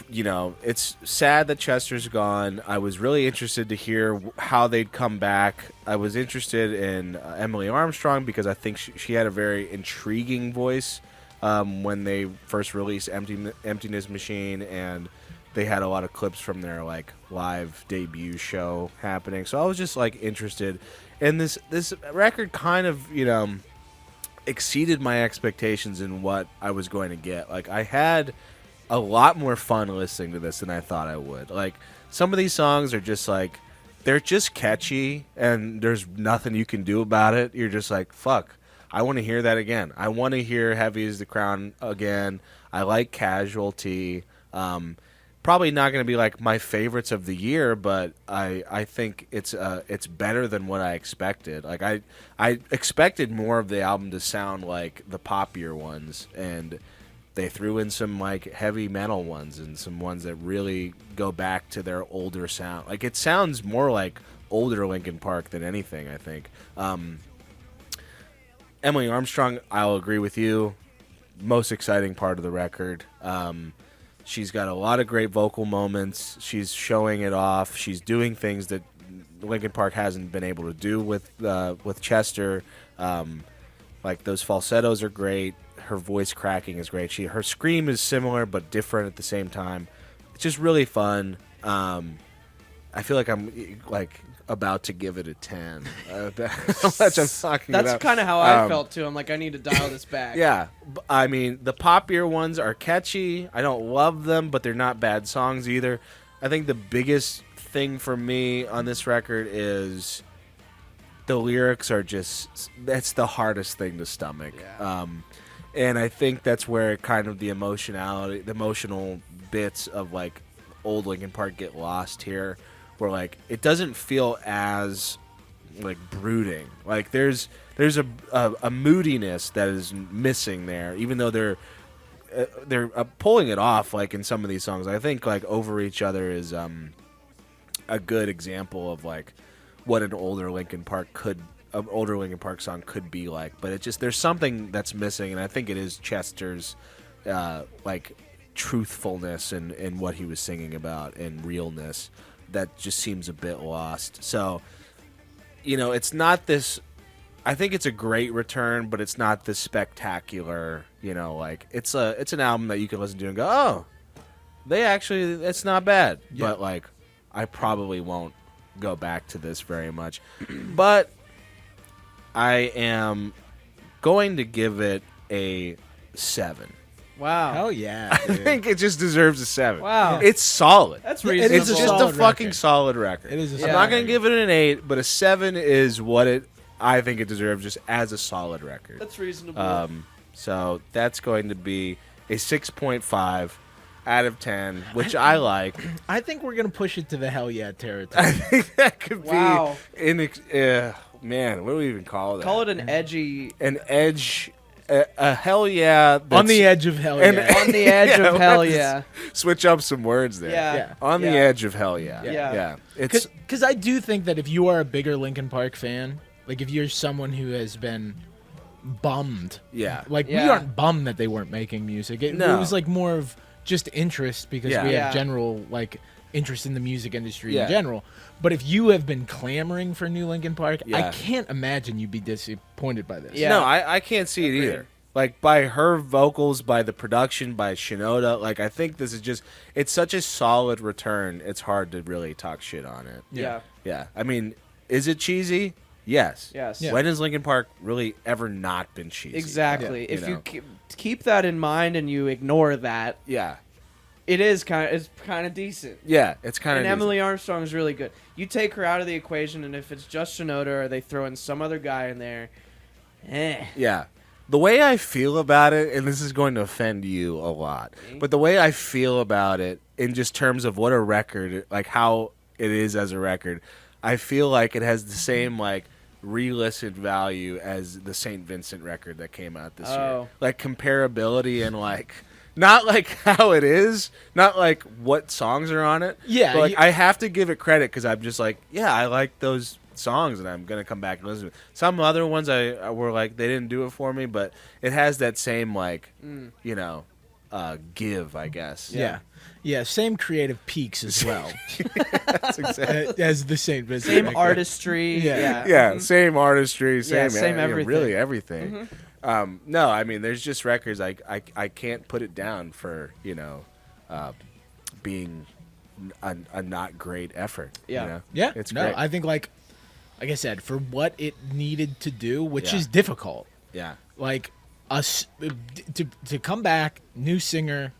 You know, it's sad that Chester's gone. I was really interested to hear how they'd come back. I was interested in Emily Armstrong because I think she had a very intriguing voice when they first released Emptiness Machine, and they had a lot of clips from their, like, live debut show happening. So I was just, like, interested. And this record kind of, you know, exceeded my expectations in what I was going to get. Like, I had a lot more fun listening to this than I thought I would. Like, some of these songs are just, like, they're just catchy, and there's nothing you can do about it. You're just like, fuck, I want to hear that again. I want to hear Heavy as the Crown again. I like Casualty. Probably not going to be, like, my favorites of the year, but I think it's better than what I expected. Like, I expected more of the album to sound like the poppier ones, and they threw in some, like, heavy metal ones and some ones that really go back to their older sound. Like, it sounds more like older Linkin Park than anything, I think. Emily Armstrong, I'll agree with you. most exciting part of the record. She's got a lot of great vocal moments. She's showing it off. She's doing things that Linkin Park hasn't been able to do with Chester. Like those falsettos are great. Her voice cracking is great. Her scream is similar but different at the same time. It's just really fun. I feel like I'm like about to give it a 10. How much I'm talking about. That's kind of how I felt too. I'm like, I need to dial this back. Yeah, I mean the poppier ones are catchy. I don't love them, but they're not bad songs either. I think the biggest thing for me on this record is the lyrics are just, that's the hardest thing to stomach. Yeah. And I think that's where kind of the emotional bits of like old Linkin Park get lost here, where like it doesn't feel as like brooding. Like there's a moodiness that is missing there, even though they're pulling it off like in some of these songs. I think like Over Each Other is a good example of like what an older Linkin Park song could be like, but it just, there's something that's missing, and I think it is Chester's like truthfulness in what he was singing about and realness that just seems a bit lost. So, you know, it's not this, I think it's a great return, but it's not this spectacular, you know, like it's an album that you can listen to and go, oh, it's not bad. Yeah. But like I probably won't go back to this very much. But I am going to give it a 7. Wow. Hell yeah. I think it just deserves a 7. Wow. It's solid. That's reasonable. It's just a fucking solid record. It is. I'm not going to give it an 8, but a 7 is what I think it deserves just as a solid record. That's reasonable. So that's going to be a 6.5 out of 10, which I like. I think we're going to push it to the hell yeah territory. I think that could wow. be man, what do we even call that? Call it an edgy... An edge... A hell yeah. On the edge of hell yeah. On the edge of hell yeah. Switch up some words there. Yeah. On the edge of hell yeah. Yeah. Because I do think that if you are a bigger Linkin Park fan, like if you're someone who has been bummed. Yeah. Like we aren't bummed that they weren't making music. It was like more of just interest because we have general like interest in the music industry in general. But if you have been clamoring for new Linkin Park, I can't imagine you'd be disappointed by this. Yeah. No, I can't see it either. Like by her vocals, by the production, by Shinoda, like I think this is just, it's such a solid return. It's hard to really talk shit on it. Yeah. Yeah. I mean, is it cheesy? Yes. Yeah. When has Linkin Park really ever not been cheesy? Exactly. If you keep that in mind and you ignore that, it's kind of decent. Yeah, it's kind of. And Emily Armstrong is really good. You take her out of the equation, and if it's just Shinoda or they throw in some other guy in there, Yeah. The way I feel about it, and this is going to offend you a lot, but the way I feel about it in just terms of what a record, like how it is as a record, I feel like it has the same like re-listen value as the St. Vincent record that came out this year. Like comparability and like not like how it is, not like what songs are on it. Yeah, but like I have to give it credit because I'm just like, yeah, I like those songs and I'm gonna come back and listen to it. Some other ones I were like they didn't do it for me, but it has that same like you know give, I guess. Yeah, same creative peaks as well. That's exactly. As the St. Vincent same record. artistry. Yeah, same artistry, same everything. Really everything. No, I mean, there's just records I can't put it down for, you know, being a not great effort. Yeah. You know? Yeah, it's no, great. I think like I said, for what it needed to do, which is difficult. Yeah. Like us to come back, new singer,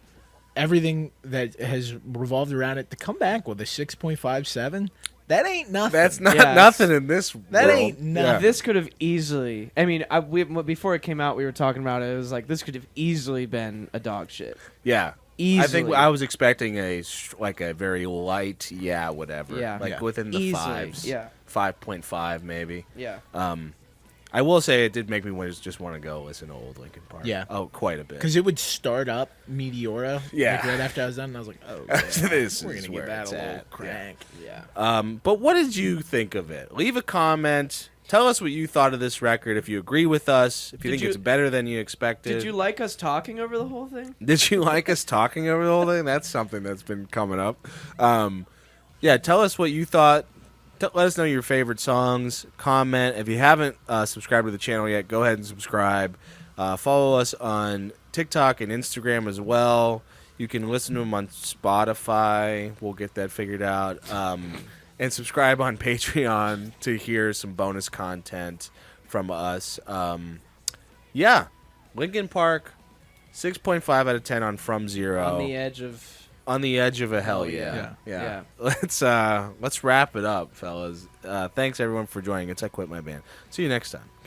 everything that has revolved around it, to come back with a 6.57. That ain't nothing. That's not nothing in this That world. ain't nothing. Yeah. This could have easily. I mean, before it came out, we were talking about it. It was like this could have easily been a dog shit. Yeah. Easily. I think I was expecting a very light, whatever. Yeah. Like within the Easily. fives. Yeah. 5.5 maybe. Yeah. I will say it did make me just want to go listen to old Linkin Park. Yeah. Oh, quite a bit. Because it would start up Meteora. Yeah. Like right after I was done, and I was like, oh, This we're is gonna where get that it's a little at. crank. Yeah. But what did you think of it? Leave a comment. Tell us what you thought of this record. If you agree with us, if you think it's better than you expected. Did you like us talking over the whole thing? Did you like us talking over the whole thing? That's something that's been coming up. Yeah, tell us what you thought. Let us know your favorite songs. Comment. If you haven't subscribed to the channel yet, go ahead and subscribe. Follow us on TikTok and Instagram as well. You can listen to them on Spotify. We'll get that figured out. And subscribe on Patreon to hear some bonus content from us. Yeah, Linkin Park, 6.5 out of 10 on From Zero. On the edge of a hell yeah. Let's wrap it up, fellas. Thanks everyone for joining. It's I Quit My Band. See you next time.